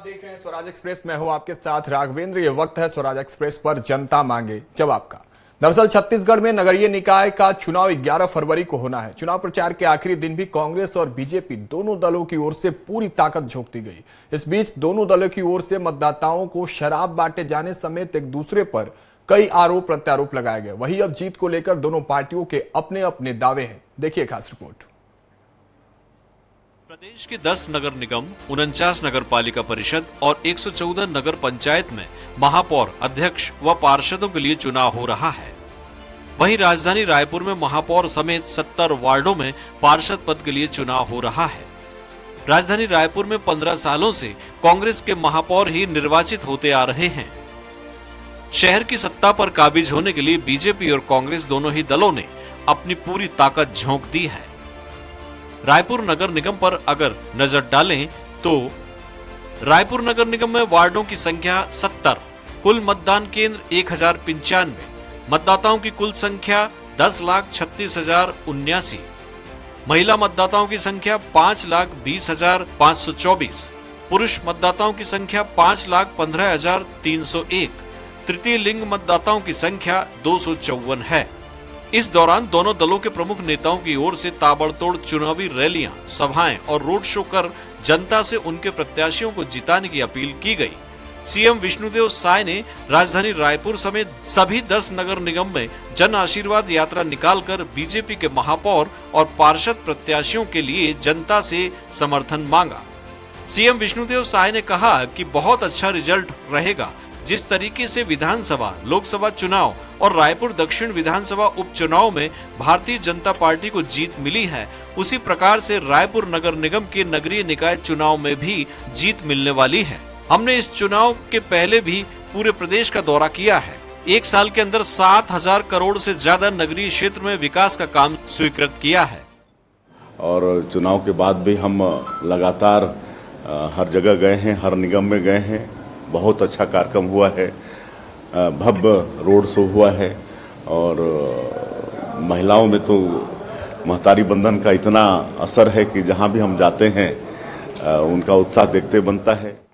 देख रहे हैं स्वराज एक्सप्रेस। मैं हूं आपके साथ राघवेंद्र। ये वक्त है स्वराज एक्सप्रेस पर जनता मांगे जवाब का। दरअसल छत्तीसगढ़ में नगरीय निकाय का चुनाव 11 फरवरी को होना है। चुनाव प्रचार के आखिरी दिन भी कांग्रेस और बीजेपी दोनों दलों की ओर से पूरी ताकत झोंक दी गई। इस बीच दोनों दलों की ओर से मतदाताओं को शराब बांटे जाने समेत एक दूसरे पर कई आरोप प्रत्यारोप लगाए गए। वहीं अब जीत को लेकर दोनों पार्टियों के अपने अपने दावे हैं। देखिए खास रिपोर्ट। प्रदेश के 10 नगर निगम, 49 नगर पालिका परिषद और 114 नगर पंचायत में महापौर, अध्यक्ष व पार्षदों के लिए चुनाव हो रहा है। वहीं राजधानी रायपुर में महापौर समेत 70 वार्डों में पार्षद पद के लिए चुनाव हो रहा है। राजधानी रायपुर में 15 सालों से कांग्रेस के महापौर ही निर्वाचित होते आ रहे हैं। शहर की सत्ता पर काबिज होने के लिए बीजेपी और कांग्रेस दोनों ही दलों ने अपनी पूरी ताकत झोंक दी है। रायपुर नगर निगम पर अगर नजर डालें तो रायपुर नगर निगम में वार्डों की संख्या 70, कुल मतदान केंद्र 1095, मतदाताओं की कुल संख्या 10,36,079, महिला मतदाताओं की संख्या 5,20,524, पुरुष मतदाताओं की संख्या 5,15,301, तृतीय लिंग मतदाताओं की संख्या 254 है। इस दौरान दोनों दलों के प्रमुख नेताओं की ओर से ताबड़तोड़ चुनावी रैलियां, सभाएं और रोड शो कर जनता से उनके प्रत्याशियों को जिताने की अपील की गई। सीएम विष्णुदेव साय ने राजधानी रायपुर समेत सभी 10 नगर निगम में जन आशीर्वाद यात्रा निकालकर बीजेपी के महापौर और पार्षद प्रत्याशियों के लिए जनता से समर्थन मांगा। सीएम विष्णुदेव साय ने कहा कि बहुत अच्छा रिजल्ट रहेगा। जिस तरीके से विधानसभा, लोकसभा चुनाव और रायपुर दक्षिण विधानसभा उपचुनाव में भारतीय जनता पार्टी को जीत मिली है, उसी प्रकार से रायपुर नगर निगम के नगरीय निकाय चुनाव में भी जीत मिलने वाली है। हमने इस चुनाव के पहले भी पूरे प्रदेश का दौरा किया है। एक साल के अंदर 7,000 करोड़ से ज्यादा नगरीय क्षेत्र में विकास का काम स्वीकृत किया है। और चुनाव के बाद भी हम लगातार हर जगह गए हैं, हर निगम में गए हैं। बहुत अच्छा कार्यक्रम हुआ है, भव्य रोड शो हुआ है और महिलाओं में तो महतारी बंधन का इतना असर है कि जहां भी हम जाते हैं उनका उत्साह देखते बनता है।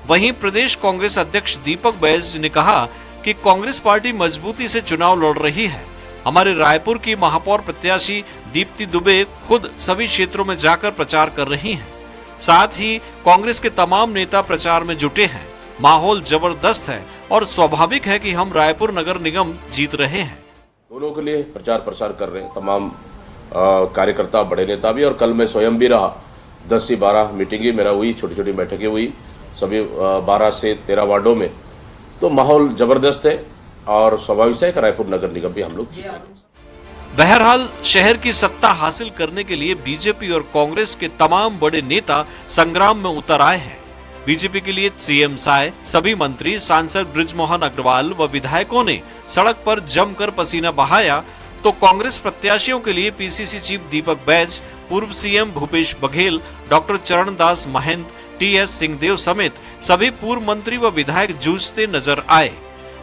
वहीं प्रदेश कांग्रेस अध्यक्ष दीपक बैज ने कहा कि कांग्रेस पार्टी मजबूती से चुनाव लड़ रही है। हमारे रायपुर की महापौर प्रत्याशी दीप्ति दुबे खुद सभी क्षेत्रों में जाकर प्रचार कर रही हैं। साथ ही कांग्रेस के तमाम नेता प्रचार में जुटे हैं। माहौल जबरदस्त है और स्वाभाविक है कि हम रायपुर नगर निगम जीत रहे हैं। दोनों के लिए प्रचार प्रसार कर रहे हैं तमाम कार्यकर्ता, बड़े नेता भी। और कल मैं स्वयं भी रहा, 10 से 12 मीटिंगें मेरा हुई, छोटी छोटी बैठकें हुई सभी 12 से 13 वार्डों में। तो माहौल जबरदस्त है और स्वाभाविक है कि रायपुर नगर निगम भी हम लोग जीतेंगे। बहरहाल शहर की सत्ता हासिल करने के लिए बीजेपी और कांग्रेस के तमाम बड़े नेता संग्राम में उतर आए हैं। बीजेपी के लिए सीएम साय, सभी मंत्री, सांसद बृजमोहन अग्रवाल व विधायकों ने सड़क पर जमकर पसीना बहाया, तो कांग्रेस प्रत्याशियों के लिए पीसीसी चीफ दीपक बैज, पूर्व CM Bhupesh Baghel, doctor Charandas Mahant, TS Singhdeo समेत सभी पूर्व मंत्री व विधायक जूझते नजर आए।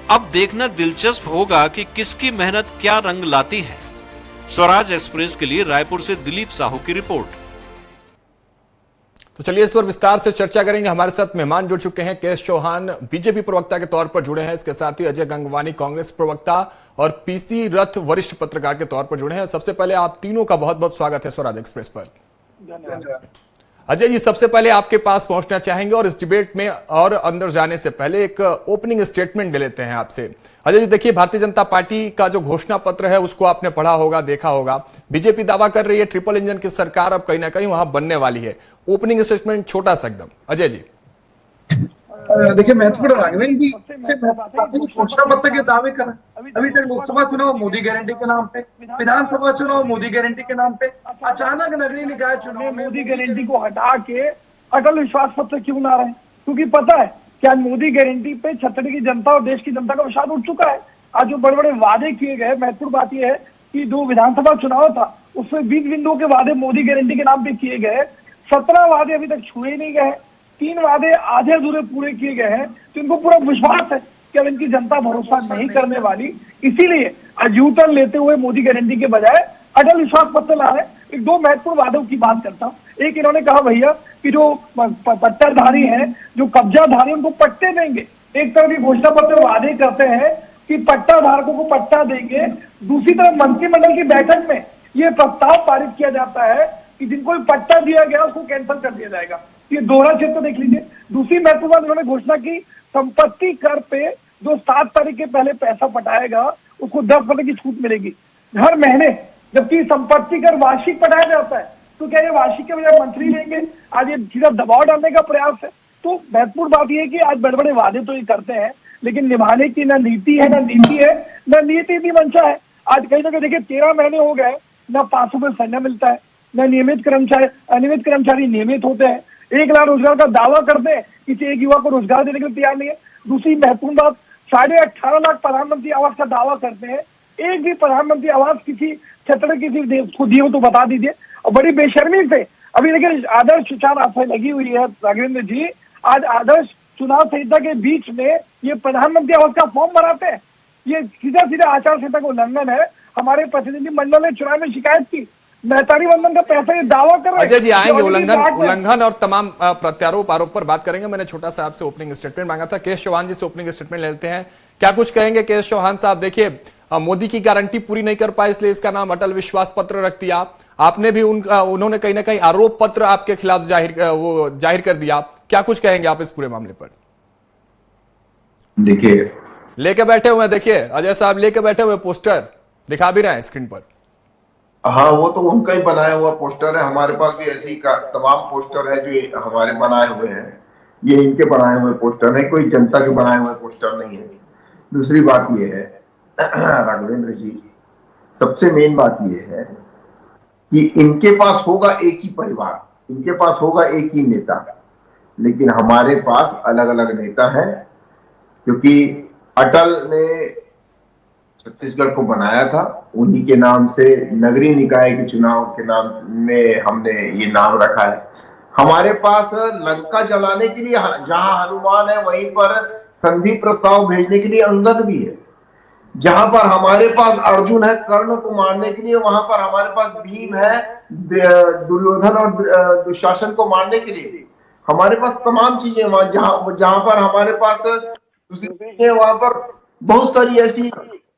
अब देखना दिलचस्प होगा कि किसकी मेहनत क्या रंग लाती है। स्वराज एक्सप्रेस के लिए रायपुर से दिलीप साहू की रिपोर्ट। तो चलिए इस पर विस्तार से चर्चा करेंगे। हमारे साथ मेहमान जुड़ चुके हैं। केएस चौहान बीजेपी प्रवक्ता के तौर पर जुड़े हैं। इसके साथ ही अजय गंगवानी कांग्रेस प्रवक्ता और पीसी रथ वरिष्ठ पत्रकार के तौर पर जुड़े हैं। सबसे पहले आप तीनों का बहुत बहुत स्वागत है स्वराज एक्सप्रेस पर। अजय जी, सबसे पहले आपके पास पहुंचना चाहेंगे और इस डिबेट में और अंदर जाने से पहले एक ओपनिंग स्टेटमेंट ले लेते हैं आपसे। अजय जी, देखिए, भारतीय जनता पार्टी का जो घोषणा पत्र है उसको आपने पढ़ा होगा, देखा होगा। बीजेपी दावा कर रही है ट्रिपल इंजन की सरकार अब कहीं ना कहीं वहां बनने वाली है। ओपनिंग स्टेटमेंट छोटा सा एकदम। अजय जी। देखिए, महत्वपूर्ण राघवेंद्र जी घोषणा पत्र के दावे कर अभी तक लोकसभा चुनाव मोदी गारंटी के नाम पे, विधानसभा चुनाव मोदी गारंटी के नाम पे, अचानक नगरीय निकाय चुनाव मोदी गारंटी को हटा के अटल विश्वास पत्र क्यों ना रहे? क्योंकि पता है कि आज मोदी गारंटी पे छत्तीसगढ़ की जनता और देश की जनता का विश्वास उठ चुका है। आज जो बड़े बड़े वादे किए गए, महत्वपूर्ण बात यह है कि जो विधानसभा चुनाव था उसमें 20 बिंदुओं के वादे मोदी गारंटी के नाम पे किए गए। 17 वादे अभी तक छुए नहीं गए, 3 वादे आधे अधूरे पूरे किए गए हैं। तो इनको पूरा विश्वास है कि अब इनकी जनता भरोसा नहीं करने वाली, इसीलिए आज यू टर्न लेते हुए मोदी गारंटी के बजाय अटल विश्वास पत्र ला रहे। एक 2 महत्वपूर्ण वादों की बात करता हूँ। एक, इन्होंने कहा भैया कि जो पट्टाधारी हैं, जो कब्जाधारी हैं, उनको पट्टे देंगे। एक तरफ ये घोषणा पत्र वादे करते हैं कि पट्टा धारकों को पट्टा देंगे, दूसरी तरफ मंत्रिमंडल की बैठक में ये प्रस्ताव पारित किया जाता है कि जिनको भी पट्टा दिया गया उसको कैंसिल कर दिया जाएगा। ये दोहरा क्षेत्र देख लीजिए। दूसरी महत्वपूर्ण उन्होंने घोषणा की, संपत्ति कर पे जो 7 तारीख के पहले पैसा पटाएगा उसको 10% की छूट मिलेगी हर महीने, जबकि संपत्ति कर वार्षिक पटाया जाता है। तो क्या ये वार्षिक के बजाय मंथली लेंगे? आज ये सीधा दबाव डालने का प्रयास है। तो महत्वपूर्ण बात यह है कि आज बड़े बड़े वादे तो ये करते हैं, लेकिन निभाने की ना नीति है, ना नीति है, ना नीति मंशा है। आज कहीं ना कहीं देखिए 13 महीने हो गए, ना 500 रुपये संज्ञा मिलता है, ना नियमित कर्मचारी नियमित होते हैं। 1 लाख रोजगार का दावा करते हैं, किसी एक युवा को रोजगार देने के लिए तैयार नहीं है। दूसरी महत्वपूर्ण बात, 18.5 लाख प्रधानमंत्री आवास का दावा करते हैं, एक भी प्रधानमंत्री आवास किसी क्षेत्र किसी को दिए हो तो बता दीजिए। और बड़ी बेशर्मी से अभी देखिए आदर्श चुनाव आचार लगी हुई है राघवेंद्र जी, आज आदर्श चुनाव संहिता के बीच में ये प्रधानमंत्री आवास का फॉर्म भराते हैं। ये सीधा सीधा आचार संहिता का उल्लंघन है। हमारे प्रतिनिधि मंडल ने चुनाव में शिकायत की, मेहतारी वंदन का पैसा ये दावा कर रहे हैं। अजय जी आएंगे उल्लंघन और तमाम प्रत्यारोप आरोप पर बात करेंगे। मैंने छोटा सा आपसे ओपनिंग स्टेटमेंट मांगा था, केएस चौहान जी से ओपनिंग स्टेटमेंट लेते हैं। क्या कुछ कहेंगे केएस चौहान साहब? देखिए मोदी की गारंटी पूरी नहीं कर पाए, इसलिए इसका नाम अटल विश्वास पत्र रख दिया। आपने भी उन्होंने कहीं ना कहीं आरोप पत्र आपके खिलाफ जाहिर कर दिया। क्या कुछ कहेंगे आप इस पूरे मामले पर? देखिए लेके बैठे हुए, देखिए अजय साहब लेके बैठे हुए पोस्टर दिखा भी रहे हैं स्क्रीन पर। हाँ, वो तो उनका ही बनाया हुआ पोस्टर है। हमारे पास भी ऐसे ही तमाम पोस्टर है जो हमारे बनाए हुए हैं। ये इनके बनाए हुए पोस्टर है, कोई जनता के बनाए हुए पोस्टर नहीं है। दूसरी बात ये है राघवेंद्र जी, सबसे मेन बात ये है कि इनके पास होगा एक ही परिवार, इनके पास होगा एक ही नेता, लेकिन हमारे पास अलग अलग नेता हैं। क्योंकि अटल ने छत्तीसगढ़ को बनाया था, उन्हीं के नाम से नगरीय निकाय के चुनाव के नाम में हमने ये नाम रखा है। हमारे पास लंका जलाने के लिए जहां हनुमान है वहीं पर संधि प्रस्ताव भेजने के लिए अंगद भी है। जहां पर हमारे पास अर्जुन है कर्ण को मारने के लिए, वहां पर हमारे पास भीम है दुर्योधन और दुशासन को मारने के लिए। हमारे पास तमाम चीजें जहां पर हमारे पास दूसरी वहां पर बहुत सारी ऐसी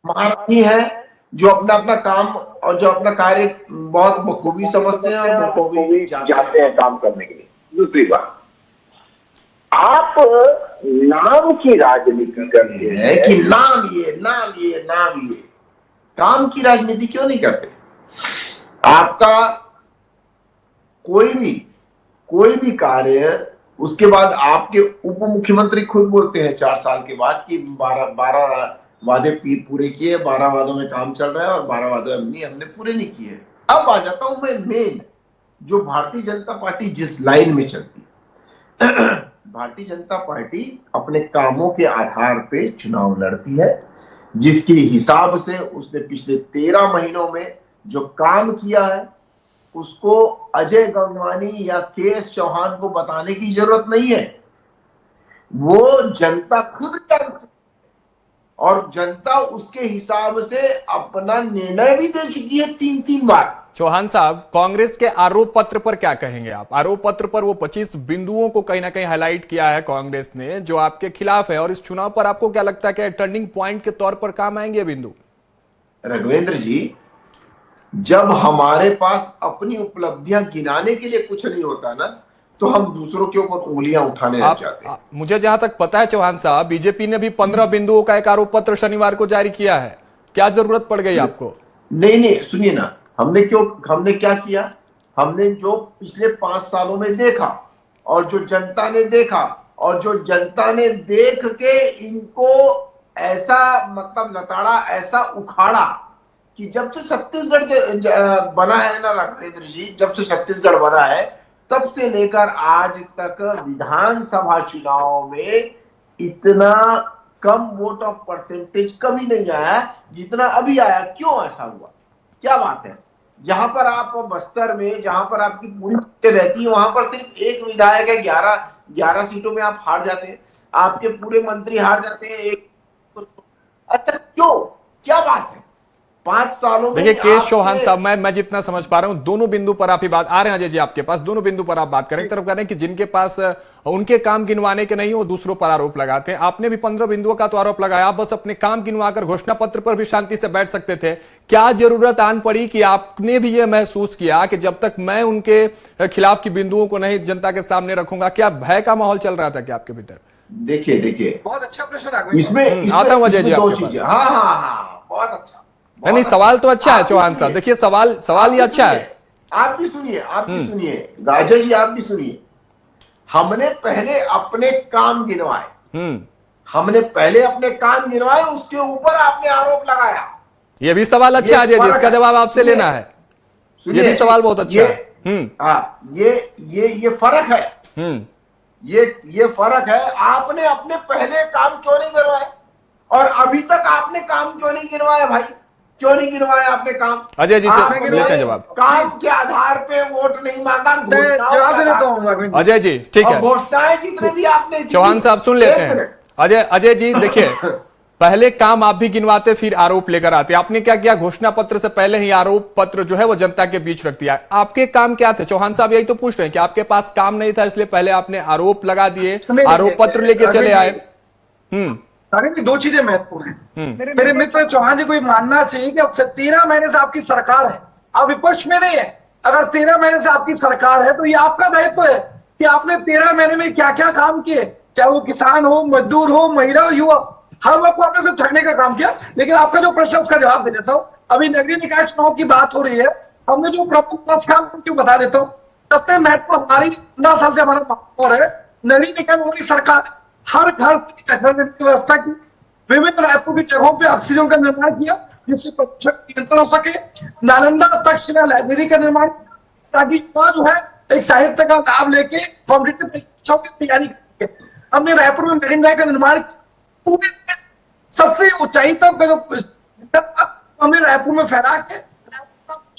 महारथी हैं जो अपना अपना काम और जो अपना कार्य बहुत बखूबी समझते हैं और बखूबी जाते हैं काम करने के लिए। दूसरी बात, आप नाम की राजनीति करते हैं कि नाम ये काम की राजनीति क्यों नहीं करते? आपका कोई भी कार्य, उसके बाद आपके उप मुख्यमंत्री खुद बोलते हैं 4 साल के बाद कि 12 वादे पूरे किए, 12 वादों में काम चल रहा है और 12 वादे हमने पूरे नहीं किए। अब आ जाता हूं मैं मेन, जो भारतीय जनता पार्टी जिस लाइन में चलती है। भारतीय जनता पार्टी अपने कामों के आधार पे चुनाव लड़ती है, जिसके हिसाब से उसने पिछले 13 महीनों में जो काम किया है उसको अजय गंगवानी या केएस चौहान को बताने की जरूरत नहीं है। वो जनता खुद जानती है और जनता उसके हिसाब से अपना निर्णय भी दे चुकी है 3-3 बार। चौहान साहब, कांग्रेस के आरोप पत्र पर क्या कहेंगे आप? आरोप पत्र पर वो 25 बिंदुओं को कहीं ना कहीं हाईलाइट किया है कांग्रेस ने जो आपके खिलाफ है, और इस चुनाव पर आपको क्या लगता है कि टर्निंग पॉइंट के तौर पर काम आएंगे बिंदु? रघुवेंद्र जी, जब हमारे पास अपनी उपलब्धियां गिनाने के लिए कुछ नहीं होता ना, तो हम दूसरों के ऊपर उंगलियां उठाने लग जाते हैं। मुझे जहां तक पता है चौहान साहब, बीजेपी ने भी 15 बिंदुओं का एक आरोप पत्र शनिवार को जारी किया है। क्या जरूरत पड़ गई आपको? नहीं, सुनिए ना, हमने क्या किया? हमने जो पिछले 5 सालों में देखा और जो जनता ने देखा और जो जनता ने देख के इनको ऐसा मतलब लताड़ा, ऐसा उखाड़ा कि जब से छत्तीसगढ़ बना है ना राघवेंद्र जी, जब से छत्तीसगढ़ बना है तब से लेकर आज तक विधानसभा चुनाव में इतना कम वोट ऑफ परसेंटेज कभी नहीं आया जितना अभी आया। क्यों ऐसा हुआ? क्या बात है? जहां पर आप बस्तर में, जहां पर आपकी पूरी सीटें रहती है, वहां पर सिर्फ एक विधायक है, 11 सीटों में आप हार जाते हैं, आपके पूरे मंत्री हार जाते हैं। अच्छा, क्यों? क्या बात है? 5 सालों में देखिए केश चौहान आपके- साहब, मैं जितना समझ पा रहा हूं दोनों बिंदु पर आप ही बात आ रहे हैं अजय जी, आपके पास दोनों बिंदु पर आप बात करें। एक तरफ कह रहे हैं कि जिनके पास उनके काम गिनवाने के नहीं वो दूसरों पर आरोप लगाते हैं। आपने भी 15 बिंदुओं का तो आरोप लगाया, आप बस अपने काम गिनवाकर घोषणा पत्र पर भी शांति से बैठ सकते थे। क्या जरूरत आन पड़ी कि आपने भी ये महसूस किया कि जब तक मैं उनके खिलाफ की बिंदुओं को नहीं जनता के सामने रखूंगा? क्या भय का माहौल चल रहा था क्या आपके भीतर? देखिए बहुत अच्छा प्रश्न राघवेंद्र। इसमें आता हूं अजय जी दो आपके चीजें। पास। हाँ, बहुत अच्छा। नहीं, सवाल तो अच्छा है चौहान साहब, देखिए सवाल ये अच्छा है। आप भी सुनिए, अजय जी आप भी सुनिए। हमने पहले अपने काम गिनवाए, उसके ऊपर आपने आरोप लगाया। ये भी सवाल अच्छा है अजय जी, इसका जवाब आपसे लेना है। ये भी सवाल बहुत अच्छा है। हाँ, ये फर्क है। ये फर्क है। आपने अपने पहले काम क्यों नहीं गिनवाए और अभी तक आपने काम क्यों नहीं गिनवाया भाई? क्यों नहीं गिनवाया आपने काम? अजय जी से आपने लेते हैं जवाब। काम के आधार पे वोट नहीं मांगा, जवाब देता हूँ राघवेंद्र जी। अजय जी ठीक है, घोषणाएं जितने भी आपने की- चौहान साहब सुन लेते एक हैं। मिनट। अजय जी देखिए, पहले काम आप भी गिनवाते फिर आरोप लेकर आते। आपने क्या किया, घोषणा पत्र से पहले ही आरोप पत्र जो है वो जनता के बीच रख दिया। आपके काम क्या थे? चौहान साहब यही तो पूछ रहे हैं कि आपके पास काम नहीं था इसलिए पहले आपने आरोप लगा दिए, आरोप पत्र लेके चले आए। राघवेंद्र जी, दो चीजें महत्वपूर्ण हैं। मेरे मित्र चौहान जी को ये मानना चाहिए कि अब से 13 महीने से आपकी सरकार है, आप विपक्ष में नहीं है। अगर 13 महीने से आपकी सरकार है तो ये आपका दायित्व है कि आपने 13 महीने में क्या क्या काम किए, चाहे वो किसान हो, मजदूर हो, महिला हो, युवा, हर वक्त आपने सिर्फ ठगने का काम किया। लेकिन आपका जो प्रश्न उसका जवाब दे देता हूं। अभी नगरीय निकाय चुनाव की बात हो रही है, हमने जो प्रमुख काम क्यों बता देता हूं। सबसे महत्वपूर्ण हमारी 15 साल से हमारा महापौर है, नगरीय निकाय वाली सरकार हर घर कचरा देने की व्यवस्था की, विभिन्न रायपुर की जगहों पे ऑक्सीजन का निर्माण किया जिससे प्रदूषण नियंत्रण हो सके, नालंदा तक्षशिला लाइब्रेरी का निर्माण, ताकि युवा जो है एक साहित्य का लाभ लेके कॉम्पिटिटिव परीक्षाओं की तैयारी करें। हमने रायपुर में मरीन ड्राइव का निर्माण पूरे सबसे ऊंचाई तक हमने रायपुर में फैला के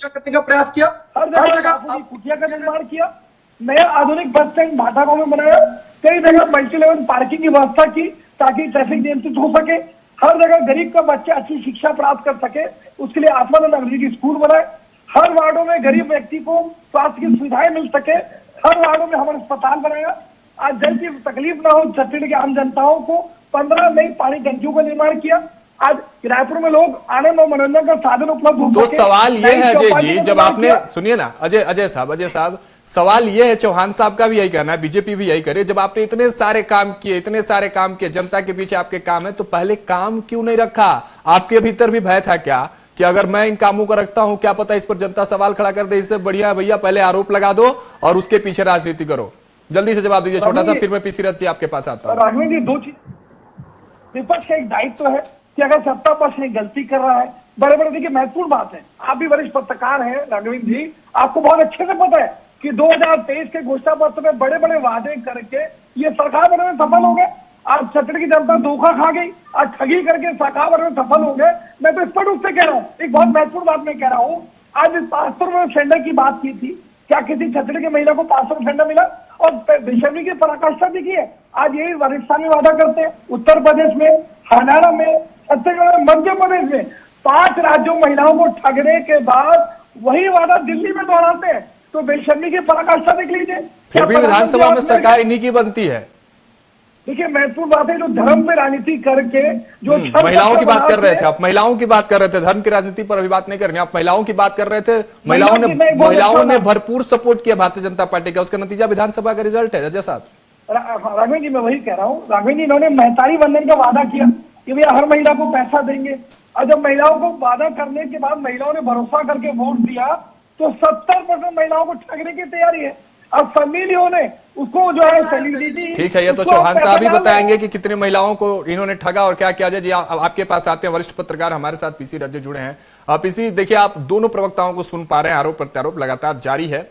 करने का प्रयास किया। हर जगह कुटिया का निर्माण किया, नया आधुनिक बस स्टैंड भाटा गांव में बनाया, कई जगह मल्टी लेवल पार्किंग की व्यवस्था की ताकि ट्रैफिक नियंत्रित हो सके, हर जगह गरीब का बच्चा अच्छी शिक्षा प्राप्त कर सके उसके लिए आत्मानंद अंग्रेजी स्कूल बनाए, हर वार्डों में गरीब व्यक्ति को स्वास्थ्य की सुविधाएं मिल सके, हर वार्डों में हमारे अस्पताल बनाया। आज जल की तकलीफ ना हो छत्तीसगढ़ की आम जनताओं को 15 नई पानी टंकियों का निर्माण किया। आज रायपुर में लोग आनंद और मनोरंजन का साधन उपलब्ध हो तो सके। सवाल ये है अजय चौपाटी जी, का जब निर्माण आपने किया। सुनिए ना अजय साहब, सवाल ये है, चौहान साहब का भी यही कहना है, बीजेपी भी यही करे, जब आपने इतने सारे काम किए, जनता के पीछे आपके काम है, तो पहले काम क्यों नहीं रखा? आपके भीतर भी भय था क्या कि अगर मैं इन कामों को रखता हूं क्या पता इस पर जनता सवाल खड़ा कर दे, इससे बढ़िया भैया पहले आरोप लगा दो और उसके पीछे राजनीति करो? जल्दी से जवाब दीजिए छोटा सा, फिर मैं पीसी रथ जी आपके पास आता हूं। राघवेंद्र जी, दो चीज, विपक्ष का एक दायित्व है कि अगर सत्ता पक्ष ने गलती कर रहा है, बड़े बड़े, देखिए महत्वपूर्ण बात है, आप भी वरिष्ठ पत्रकार हैं राघवेंद्र जी, आपको बहुत अच्छे से पता है कि 2023 के घोषणा पत्र में बड़े बड़े वादे करके ये सरकार बनने में सफल हो गए। आज छत्तीसगढ़ की जनता धोखा खा गई, आज ठगी करके सरकार बनने में सफल हो गए। मैं तो स्पष्ट रूप से कह रहा हूँ, एक बहुत महत्वपूर्ण बात मैं कह रहा हूँ। आज 500 रुपए सिलेंडर की बात की थी, क्या किसी छत्तीसगढ़ की महिला को 500 रुपए सिलेंडर मिला? और बेशर्मी की पराकाष्ठा देखिए, आज यही राजस्थान में वादा करते हैं, उत्तर प्रदेश में, हरियाणा में, छत्तीसगढ़ में, मध्य प्रदेश में, 5 राज्यों महिलाओं को ठगने के बाद वही वादा दिल्ली में दोहराते हैं। तो बेशर्मी की पराकाष्ठा देख लीजिए। फिर भी विधानसभा में सरकार इन्हीं की बनती है। देखिए महत्वपूर्ण बात है, जो धर्म पे राजनीति करके जो महिलाओं की बात कर रहे थे आप, महिलाओं की बात कर रहे थे, धर्म की राजनीति पर अभी बात नहीं करनी, आप महिलाओं की बात कर रहे थे। महिलाओं ने भरपूर सपोर्ट किया भारतीय जनता पार्टी का, उसका नतीजा विधानसभा का रिजल्ट है। अजय साहब, राघवेंद्र जी मैं वही कह रहा हूँ, राघवेंद्र जी इन्होंने महतारी वंदन का वादा किया कि भैया हर महिला को पैसा देंगे, और जब महिलाओं को वादा करने के बाद महिलाओं ने भरोसा करके वोट दिया तो 70% महिलाओं को ठगने की तैयारी है। अब सनी लियोन ने उसको जो है सैलिडिटी, ठीक है, ये तो चौहान साहब ही बताएंगे कि कितने महिलाओं को इन्होंने ठगा और क्या किया। जी आपके पास आते हैं, वरिष्ठ पत्रकार हमारे साथ पीसी रथ जुड़े हैं। पीसी, देखिए आप दोनों प्रवक्ताओं को सुन पा रहे हैं, आरोप प्रत्यारोप लगातार जारी है।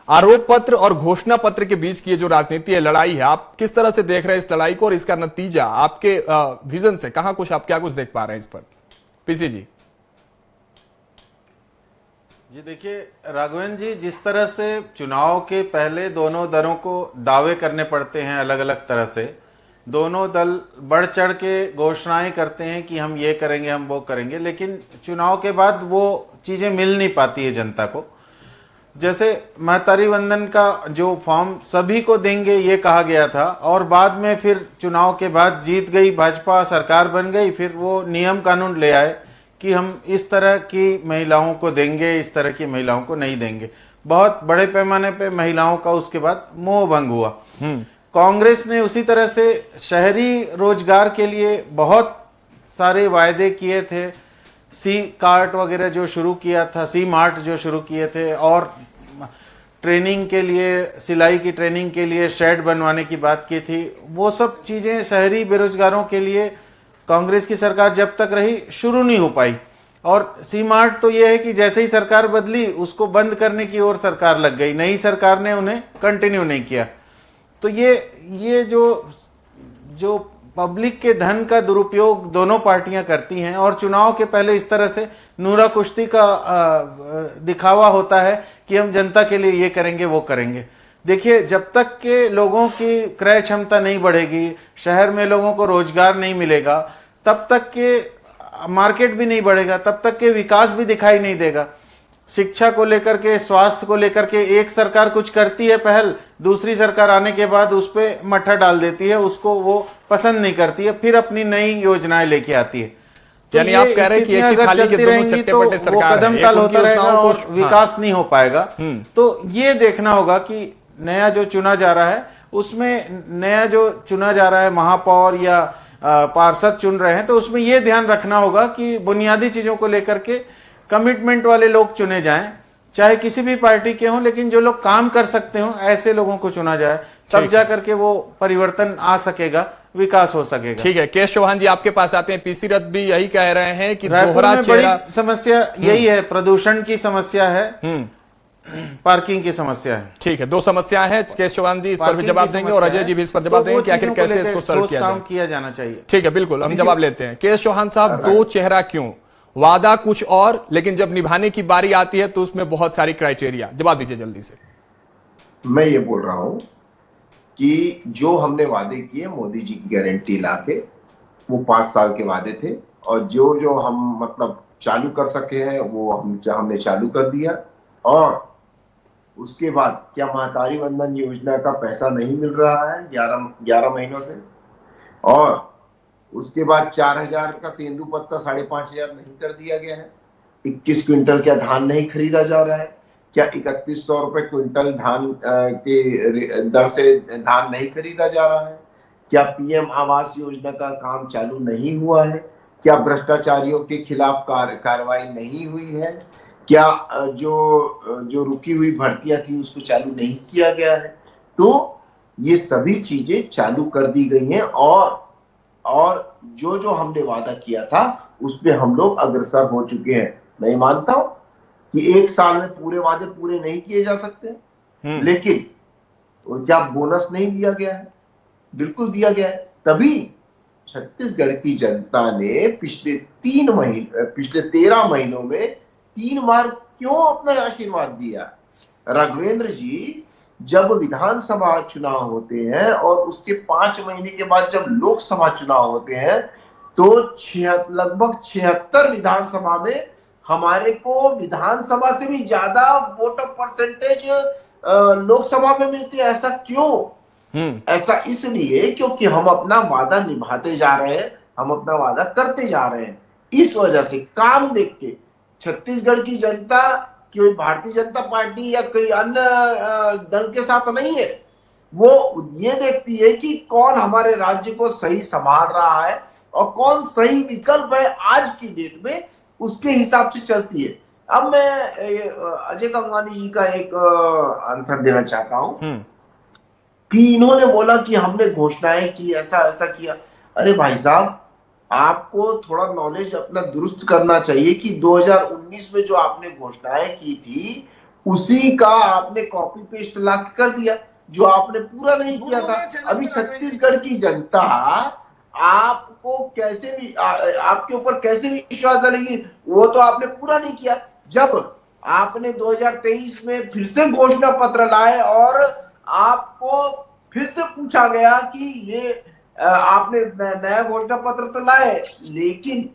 आरोप पत्र और घोषणा पत्र के बीच की जो राजनीति है, लड़ाई है, आप किस तरह से देख रहे हैं इस लड़ाई को और इसका नतीजा आपके विजन से कहां कुछ आप क्या कुछ देख पा रहे हैं इस पर? पीसी जी देखिए राघवेंद्र जी, जिस तरह से चुनाव के पहले दोनों दलों को दावे करने पड़ते हैं अलग अलग तरह से, दोनों दल बढ़ चढ़ के घोषणाएं करते हैं कि हम ये करेंगे, हम वो करेंगे, लेकिन चुनाव के बाद वो चीजें मिल नहीं पाती है जनता को। जैसे महतारी वंदन का जो फॉर्म सभी को देंगे ये कहा गया था, और बाद में फिर चुनाव के बाद जीत गई भाजपा, सरकार बन गई, फिर वो नियम कानून ले आए कि हम इस तरह की महिलाओं को देंगे, इस तरह की महिलाओं को नहीं देंगे। बहुत बड़े पैमाने पे महिलाओं का उसके बाद मोह भंग हुआ। कांग्रेस ने उसी तरह से शहरी रोजगार के लिए बहुत सारे वायदे किए थे, सी कार्ट वगैरह जो शुरू किया था, सी मार्ट जो शुरू किए थे, और ट्रेनिंग के लिए, सिलाई की ट्रेनिंग के लिए शेड बनवाने की बात की थी। वो सब चीजें शहरी बेरोजगारों के लिए कांग्रेस की सरकार जब तक रही शुरू नहीं हो पाई। और सी मार्ट तो ये है कि जैसे ही सरकार बदली उसको बंद करने की ओर सरकार लग गई, नई सरकार ने उन्हें कंटिन्यू नहीं किया। तो ये जो पब्लिक के धन का दुरुपयोग दोनों पार्टियां करती हैं, और चुनाव के पहले इस तरह से नूरा कुश्ती का दिखावा होता है कि हम जनता के लिए ये करेंगे, वो करेंगे। देखिए, जब तक के लोगों की क्रय क्षमता नहीं बढ़ेगी, शहर में लोगों को रोजगार नहीं मिलेगा, तब तक के मार्केट भी नहीं बढ़ेगा, तब तक के विकास भी दिखाई नहीं देगा। शिक्षा को लेकर के, स्वास्थ्य को लेकर के एक सरकार कुछ करती है पहल, दूसरी सरकार आने के बाद उस पर मट्ठा डाल देती है, उसको वो पसंद नहीं करती है, फिर अपनी नई योजनाएं लेके आती है। तो यानी आप कह रहे हैं कि एक ही थाली के दोनों चट्टे-बट्टे सरकार है, कदम ताल होता रहेगा और विकास नहीं हो पाएगा। तो ये देखना होगा कि नया जो चुना जा रहा है उसमें, नया जो चुना जा रहा है महापौर या पार्षद चुन रहे हैं, तो उसमें यह ध्यान रखना होगा कि बुनियादी चीजों को लेकर के कमिटमेंट वाले लोग चुने जाएं, चाहे किसी भी पार्टी के हों, लेकिन जो लोग काम कर सकते हो ऐसे लोगों को चुना जाए, तब जाकर के वो परिवर्तन आ सकेगा, विकास हो सकेगा। ठीक है, केश चौहान जी आपके पास आते हैं। पीसी रथ भी यही कह रहे हैं कि रायपुर में बड़ी समस्या यही है, प्रदूषण की समस्या है, पार्किंग की समस्या है। ठीक है, दो समस्याएं हैं। केश चौहान जी इस पर भी जवाब देंगे और अजय जी भी इस पर जवाब देंगे कि आखिर कैसे इसको सॉल्व किया जाना चाहिए। ठीक है, बिल्कुल हम जवाब लेते हैं। केश चौहान साहब, दो चेहरा क्यों? वादा कुछ और, लेकिन जब निभाने की बारी आती है तो उसमें बहुत सारी क्राइटेरिया। जवाब दीजिए जल्दी से। मैं ये बोल रहा हूं कि जो हमने वादे किए मोदी जी की गारंटी लाके, वो 5 साल के वादे थे, और जो हम मतलब चालू कर सके हैं वो हमने चालू कर दिया। और उसके बाद क्या महतारी वंदन योजना का पैसा नहीं मिल रहा है 11 महीनों से? और उसके बाद 4000 का तेंदुपत्ता 5,500 नहीं कर दिया गया है? 21 क्विंटल क्या धान नहीं खरीदा जा रहा है? क्या 3100 रुपए क्विंटल धान के दर से धान नहीं खरीदा जा रहा है? क्या पीएम आवास योजना का काम चालू नहीं हुआ है? क्या भ्रष्टाचारियों के खिलाफ कार्रवाई नहीं हुई है? क्या जो रुकी हुई भर्तियां थी उसको चालू नहीं किया गया है? तो ये सभी चीजें चालू कर दी गई हैं, और जो हमने वादा किया था उस पे हम लोग अग्रसर हो चुके हैं। मैं मानता हूं कि 1 साल में पूरे वादे पूरे नहीं किए जा सकते, लेकिन तो क्या बोनस नहीं दिया गया है? बिल्कुल दिया गया है। तभी छत्तीसगढ़ की जनता ने पिछले 13 महीनों में 3 बार क्यों अपना आशीर्वाद दिया? राघवेंद्र जी, जब विधानसभा चुनाव होते हैं और उसके 5 महीने के बाद जब लोकसभा चुनाव होते हैं, तो लगभग 76 विधानसभा में हमारे को विधानसभा से भी ज्यादा वोट ऑफ परसेंटेज लोकसभा में मिलती है। ऐसा क्यों? ऐसा इसलिए क्योंकि हम अपना वादा निभाते जा रहे हैं, हम अपना वादा करते जा रहे हैं। इस वजह से काम देख के छत्तीसगढ़ की जनता कोई भारतीय जनता पार्टी या कोई अन्य दल के साथ नहीं है, वो ये देखती है कि कौन हमारे राज्य को सही संभाल रहा है और कौन सही विकल्प है आज की डेट में, उसके हिसाब से चलती है। अब मैं अजय गंगवानी जी का एक आंसर देना चाहता हूं कि इन्होंने बोला कि हमने घोषणाएं की, ऐसा किया। अरे भाई साहब, आपको थोड़ा नॉलेज अपना दुरुस्त करना चाहिए कि 2019 में जो आपने घोषणाएं की थी उसी का आपने कॉपी पेस्ट ला कर दिया, जो आपने पूरा नहीं किया था। अभी छत्तीसगढ़ की जनता आपको कैसे भी आपके ऊपर कैसे भी विश्वास डालेगी? वो तो आपने पूरा नहीं किया। जब आपने 2023 में फिर से घोषणा पत्र लाए और आपको फिर से पूछा गया कि ये आपने नया घोषणा पत्र तो लाए, लेकिन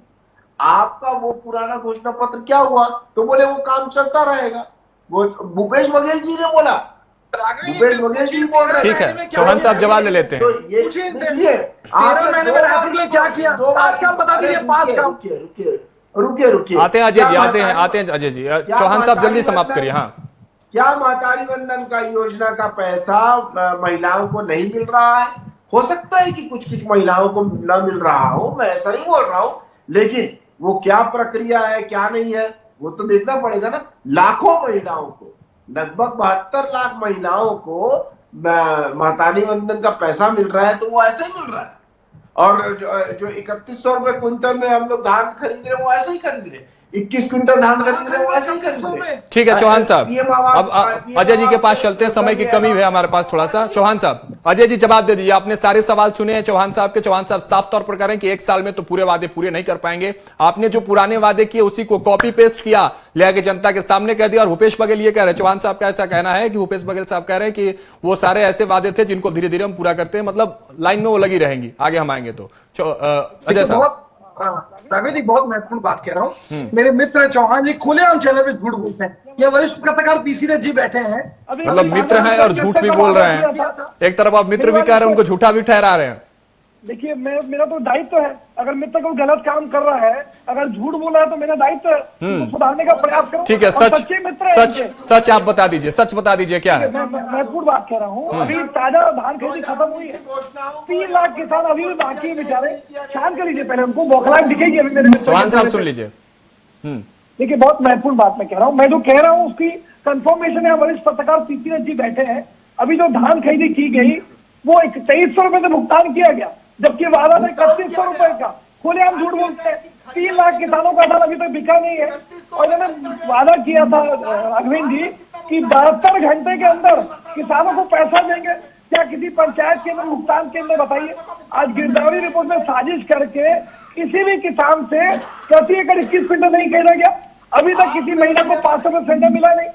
आपका वो पुराना घोषणा पत्र क्या हुआ? तो बोले वो काम चलता रहेगा। वो भूपेश बघेल जी ने बोला, भूपेश बघेल जी बोल रहे हैं। ठीक है, चौहान साहब जवाब ले लेते हैं। तो ये आपने 13 महीने में क्या किया? 5 काम बता दीजिए, 5 काम। रुकिए आते हैं अजय जी, आते हैं अजय जी। चौहान साहब जल्दी समाप्त करिए। हाँ, क्या महतारी वंदन का योजना का पैसा महिलाओं को नहीं मिल रहा है? हो सकता है कि कुछ कुछ महिलाओं को न मिल रहा हो, मैं ऐसा नहीं बोल रहा हूं, लेकिन वो क्या प्रक्रिया है क्या नहीं है वो तो देखना पड़ेगा ना। लाखों महिलाओं को, लगभग 72 लाख महिलाओं को महतारी वंदन का पैसा मिल रहा है, तो वो ऐसे ही मिल रहा है। और जो 3100 रुपए क्विंटल में हम लोग धान खरीद रहे वो ऐसे ही खरीद रहे, 21 क्विंटल धान खरीद रहे वो ऐसे ही खरीद रहे। ठीक है चौहान साहब, अब अजय जी के पास चलते हैं, समय की कमी है हमारे पास थोड़ा सा। चौहान साहब, अजय जी जवाब दे दीजिए। आपने सारे सवाल सुने हैं चौहान साहब के। चौहान साहब साफ तौर पर कह रहे हैं कि 1 साल में तो पूरे वादे पूरे नहीं कर पाएंगे। आपने जो पुराने वादे किए उसी को कॉपी पेस्ट किया, ले आके जनता के सामने कह दिया। और भूपेश बघेल ये कह रहे हैं, चौहान साहब का ऐसा कहना है कि भूपेश बघेल साहब कह रहे हैं कि वो सारे ऐसे वादे थे जिनको धीरे धीरे हम पूरा करते हैं, मतलब लाइन में वो लगी रहेंगी, आगे हम आएंगे तो। अजय साहब, राघव जी बहुत महत्वपूर्ण बात कह रहा हूँ। मेरे मित्र चौहान जी खुलेआम चैनल पे झूठ बोलते हैं। ये वरिष्ठ पत्रकार पीसी जी बैठे हैं, मतलब मित्र हैं और झूठ भी बोल रहे हैं। एक तरफ आप मित्र भी कह रहे हैं, उनको झूठा भी ठहरा रहे हैं। देखिए मेरा तो दायित्व है, अगर मित्र कोई गलत काम कर रहा है, अगर झूठ बोल रहा है तो मेरा दायित्व है तो सुधारने का प्रयास करो। ठीक है, सच आप बता दीजिए, सच बता दीजिए क्या है। मैं महत्वपूर्ण बात कह रहा हूँ। अभी ताजा धान खरीदी खत्म हुई है, 3 लाख किसान अभी भी बाकी है बेचारे। शांत कर लीजिए पहले, उनको बौखलाहट दिखेगी अभी मेरे। चौहान साहब सुन लीजिए। देखिए बहुत महत्वपूर्ण बात मैं कह रहा हूँ। मैं जो कह रहा हूँ उसकी कंफर्मेशन है। वरिष्ठ पत्रकार पीसी जी बैठे हैं। अभी जो धान खरीदी की गई वो 2300 रुपए से भुगतान किया गया, जबकि वादा था 3100 रुपए का। खुलेआम झूठ बोलते हैं। 3 लाख किसानों का धान अभी तक बिका नहीं है। और इन्होंने वादा किया था राघवेंद्र जी कि 72 घंटे के अंदर किसानों को पैसा देंगे। क्या किसी पंचायत के अंदर भुगतान के अंदर बताइए। आज गिरदावरी रिपोर्ट में साजिश करके किसी भी किसान से प्रति एकड़ 21 क्विंटल नहीं खरीदा गया। अभी तक किसी महिला को 500 रुपए सेंटर मिला नहीं।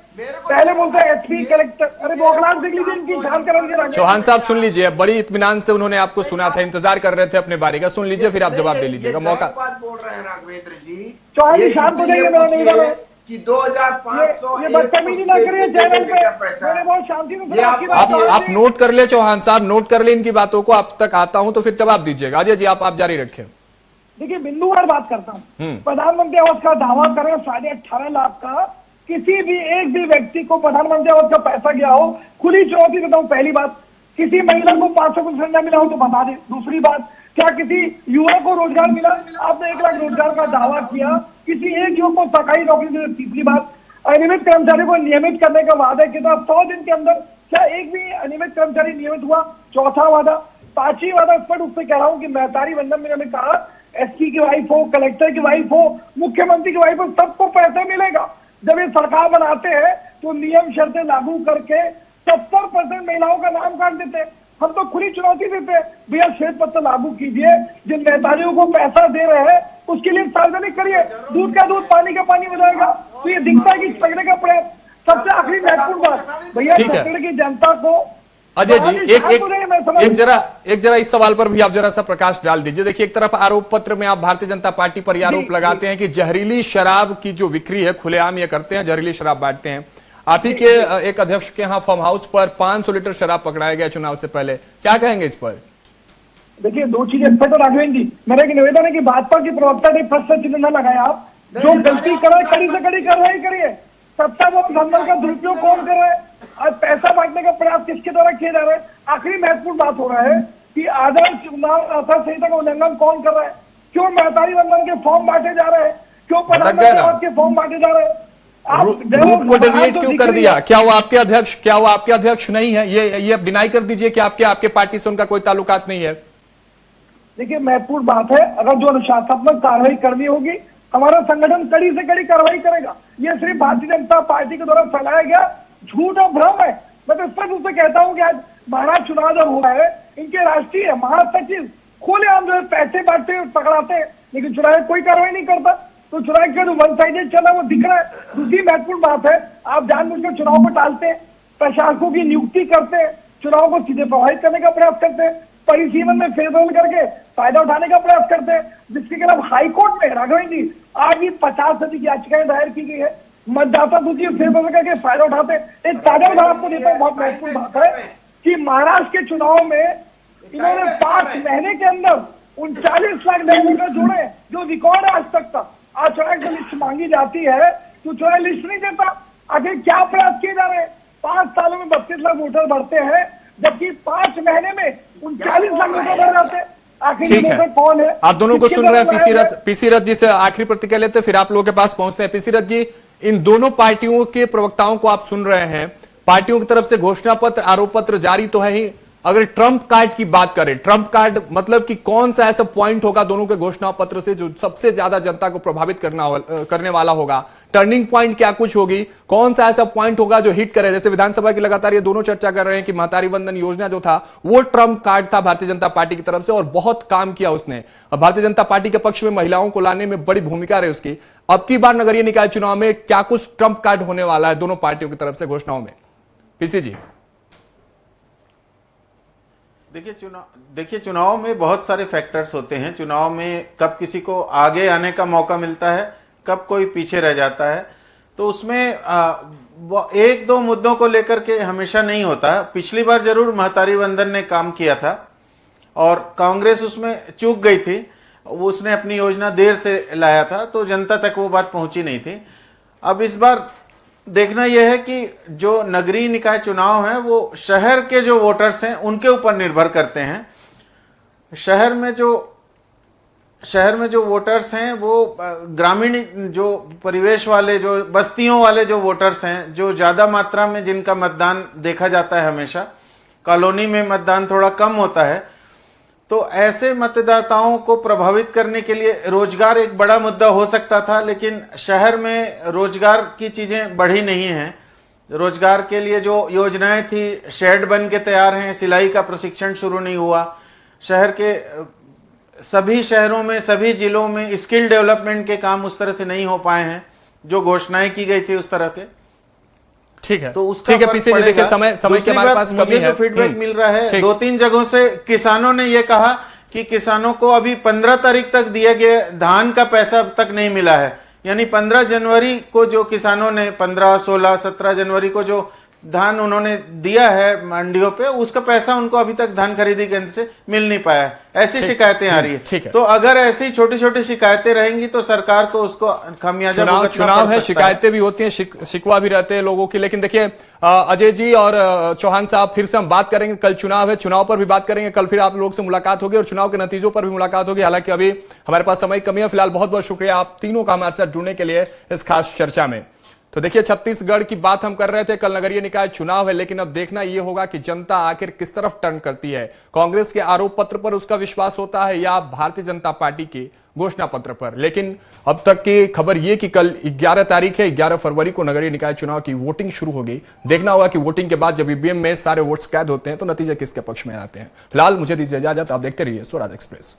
पहले बोलते हैं एसपी कलेक्टर, अरे बौखलाहट देख लीजिए इनकी, जान करेंगे। चौहान साहब सुन लीजिए, बड़ी इत्मीनान से उन्होंने आपको सुना था, इंतजार कर रहे थे अपने बारी का। सुन लीजिए फिर आप जवाब दे लीजिएगा, मौका। बोल रहे हैं राघवेंद्र जी, चौहान जी शांत हो जाइए, मेरा नहीं बोला कि 2500 ये बदतमीजी ना करिए चैनल पे। मैंने बहुत शांति से आप नोट कर ले चौहान साहब, नोट कर ले इनकी बातों को। आप तक आता हूं तो फिर जवाब दीजिएगा। अजय जी आप जारी रखें। देखिए बिंदुवार बात करता हूँ। प्रधानमंत्री आवास का दावा करें 18.5 लाख का, किसी भी एक भी व्यक्ति को प्रधानमंत्री आवास का पैसा गया हो, खुली चुनौती देता हूँ। पहली बात, किसी महिला को 500 कुछ सिलेंडर मिला हो तो बता दे। दूसरी बात, क्या किसी युवा को रोजगार मिला? आपने 1 लाख रोजगार का दावा किया, किसी एक युवक को सरकारी नौकरी दी। तीसरी बात, अनियमित कर्मचारी को नियमित करने का वादा किया था 100 दिन के अंदर, क्या एक भी अनियमित कर्मचारी नियमित हुआ? चौथा वादा। पांचवी वादा स्पष्ट रूप से कह रहा हूँ कि महतारी वंदन में मैंने कहा एसपी की वाइफ हो, कलेक्टर की वाइफ हो, मुख्यमंत्री की वाइफ हो, सबको पैसा मिलेगा। जब ये सरकार बनाते हैं तो नियम शर्तें लागू करके 70% महिलाओं का नाम काट देते हैं। हम तो खुली चुनौती देते हैं, भैया श्वेत पत्र लागू कीजिए। जिन नेताजियों को पैसा दे रहे हैं उसके लिए सार्वजनिक करिए। दूध का दूध, पानी का पानी हो जाएगा। तो ये दिखता है कि पकड़ने का प्रयास। सबसे आखिरी महत्वपूर्ण बात, भैया छत्तीसगढ़ की जनता को। अजय जी एक जरा इस सवाल पर भी आप जरा सा प्रकाश डाल दीजिए। देखिए, एक तरफ आरोप पत्र में आप भारतीय जनता पार्टी पर आरोप लगाते हैं कि जहरीली शराब की जो बिक्री है खुलेआम ये करते हैं, जहरीली शराब बांटते हैं। आप ही के एक अध्यक्ष के यहाँ फार्म हाउस पर 500 लीटर शराब पकड़ाया गया चुनाव से पहले, क्या कहेंगे इस पर? देखिए, 2 चीजें तो राघवेंद्र जी, मेरा एक निवेदन है कि भाजपा की प्रवक्ता ने प्रश्न चिन्ह न लगाए। आप जो गलती कर रहे कड़ी से कड़ी कार्रवाई करिए। सत्ता व संबल का दुरुपयोग कौन कर रहा है? आज पैसा बांटने का प्रयास किसके द्वारा किया जा रहा है? आखिरी महत्वपूर्ण बात हो रहा है कि आदर्श चुनाव आचार संहिता का उल्लंघन कौन कर रहा है? क्यों महतारी वंदन के फॉर्म बांटे जा रहे हैं? क्यों प्रधानमंत्री के फॉर्म बांटे जा रहे हैं? रूट को डेविएट क्यों कर दिया? क्या वो आपके अध्यक्ष नहीं है? ये डिनाई कर दीजिए कि आपके पार्टी से उनका कोई ताल्लुकात नहीं है। देखिए, महत्वपूर्ण बात है, अगर जो अनुशासनात्मक कार्रवाई करनी होगी हमारा संगठन कड़ी से कड़ी कार्रवाई करेगा। ये सिर्फ भारतीय जनता पार्टी के द्वारा फैलाया गया झूठ और भ्रम है। मैं तो स्पष्ट रूप से कहता हूं कि आज महाराष्ट्र चुनाव जब हुआ है, इनके राष्ट्रीय महासचिव खुलेआम जो है पैसे बांटते पकड़ाते हैं, लेकिन चुनाव कोई कार्रवाई नहीं करता। तो चुनाव का जो वन साइडेड चल रहा है वो दिख रहा है। दूसरी महत्वपूर्ण बात है, आप जानबूझकर चुनाव को टालते हैं, प्रशासकों की नियुक्ति करते हैं, चुनाव को सीधे प्रभावित करने का प्रयास करते हैं। परिसीमन में फेरबदल करके फायदा उठाने का प्रयास करते हैं, जिसके खिलाफ हाईकोर्ट में राघवेंद्र जी आज भी 50 से अधिक याचिकाएं दायर की गई है। मतदाता सूची फेरबदल करके फायदा उठाते हैं। एक ताजा उदाहरण आपको देता हूं, बहुत महत्वपूर्ण बात है कि महाराष्ट्र के चुनाव में इन्होंने 5 महीने के अंदर 39 लाख नए वोटर जोड़े, जो रिकॉर्ड आज तक था। आज चुनाव की लिस्ट मांगी जाती है तो चुनाव लिस्ट नहीं देता। आखिर क्या प्रयास किए जा रहे हैं? 5 सालों में 32 लाख वोटर बढ़ते हैं, जबकि 5 महीने में 39 लाख वोटर बढ़ जाते हैं। आखिर ये वोटर कौन है? आप दोनों को सुन रहे हैं। पीसी रथ जी से आखिरी प्रतिक्रिया लेते हैं, फिर आप लोगों के पास पहुंचते हैं। पीसी रथ जी, इन दोनों पार्टियों के प्रवक्ताओं को आप सुन रहे हैं। पार्टियों की तरफ से घोषणा पत्र, आरोप पत्र जारी तो है ही। अगर ट्रंप कार्ड की बात करें, ट्रंप कार्ड मतलब कि कौन सा ऐसा पॉइंट होगा दोनों के घोषणा पत्र से जो सबसे ज्यादा जनता को प्रभावित करने वाला होगा? टर्निंग पॉइंट क्या कुछ होगी? कौन सा ऐसा पॉइंट होगा जो हिट करे? जैसे विधानसभा की लगातार ये दोनों चर्चा कर रहे हैं कि महतारी वंदन योजना जो था वो ट्रंप कार्ड था भारतीय जनता पार्टी की तरफ से, और बहुत काम किया उसने। भारतीय जनता पार्टी के पक्ष में महिलाओं को लाने में बड़ी भूमिका रही उसकी। अब की बार नगरीय निकाय चुनाव में क्या कुछ ट्रंप कार्ड होने वाला है दोनों पार्टियों की तरफ से घोषणाओं में? पीसी जी, देखिए चुनाव में बहुत सारे फैक्टर्स होते हैं। चुनाव में कब किसी को आगे आने का मौका मिलता है, कब कोई पीछे रह जाता है, तो उसमें एक दो मुद्दों को लेकर के हमेशा नहीं होता। पिछली बार जरूर महतारी वंदन ने काम किया था और कांग्रेस उसमें चूक गई थी, उसने अपनी योजना देर से लाया था तो जनता तक वो बात पहुंची नहीं थी। अब इस बार देखना यह है कि जो नगरीय निकाय चुनाव है वो शहर के जो वोटर्स हैं उनके ऊपर निर्भर करते हैं। शहर में जो वोटर्स हैं वो ग्रामीण जो परिवेश वाले, जो बस्तियों वाले जो वोटर्स हैं, जो ज्यादा मात्रा में जिनका मतदान देखा जाता है, हमेशा कॉलोनी में मतदान थोड़ा कम होता है, तो ऐसे मतदाताओं को प्रभावित करने के लिए रोजगार एक बड़ा मुद्दा हो सकता था। लेकिन शहर में रोजगार की चीजें बढ़ी नहीं हैं। रोजगार के लिए जो योजनाएं थी, शेड बन के तैयार हैं, सिलाई का प्रशिक्षण शुरू नहीं हुआ। शहर के सभी शहरों में, सभी जिलों में स्किल डेवलपमेंट के काम उस तरह से नहीं हो पाए हैं जो घोषणाएं की गई थी उस तरह के। ठीक है, तो उसका ठीक है पीसी जी, देखिए समय के हमारे पास कमी है। जो फीडबैक मिल रहा है 2-3 जगहों से, किसानों ने यह कहा कि किसानों को अभी 15 तारीख तक दिए गए धान का पैसा अब तक नहीं मिला है। यानी 15 जनवरी को जो किसानों ने 15, 16, 17 जनवरी को जो धान उन्होंने दिया है मंडियों पे, उसका पैसा उनको अभी तक धान खरीदी केंद्र से मिल नहीं पाया है। ऐसी शिकायतें आ रही है। तो अगर ऐसी छोटी छोटी शिकायतें रहेंगी तो सरकार को उसको खामियाजा भुगतना पड़ सकता है। चुनाव है, शिकायतें भी होती हैं, शिकवा भी रहते हैं लोगों की। लेकिन देखिए अजय जी और चौहान साहब, फिर से हम बात करेंगे। कल चुनाव है, चुनाव पर भी बात करेंगे। कल फिर आप लोग से मुलाकात होगी और चुनाव के नतीजों पर भी मुलाकात होगी। हालांकि अभी हमारे पास समय कमी है। फिलहाल बहुत बहुत शुक्रिया आप तीनों का हमारे साथ जुड़ने के लिए इस खास चर्चा में। तो देखिए, छत्तीसगढ़ की बात हम कर रहे थे, कल नगरीय निकाय चुनाव है, लेकिन अब देखना यह होगा कि जनता आखिर किस तरफ टर्न करती है। कांग्रेस के आरोप पत्र पर उसका विश्वास होता है या भारतीय जनता पार्टी के घोषणा पत्र पर। लेकिन अब तक की खबर यह कि कल 11 तारीख है, 11 फरवरी को नगरीय निकाय चुनाव की वोटिंग शुरू होगी। देखना होगा कि वोटिंग के बाद जब ईवीएम में सारे वोट्स कैद होते हैं तो नतीजे किसके पक्ष में आते हैं। फिलहाल मुझे दीजिए इजाजत, आप देखते रहिए स्वराज एक्सप्रेस।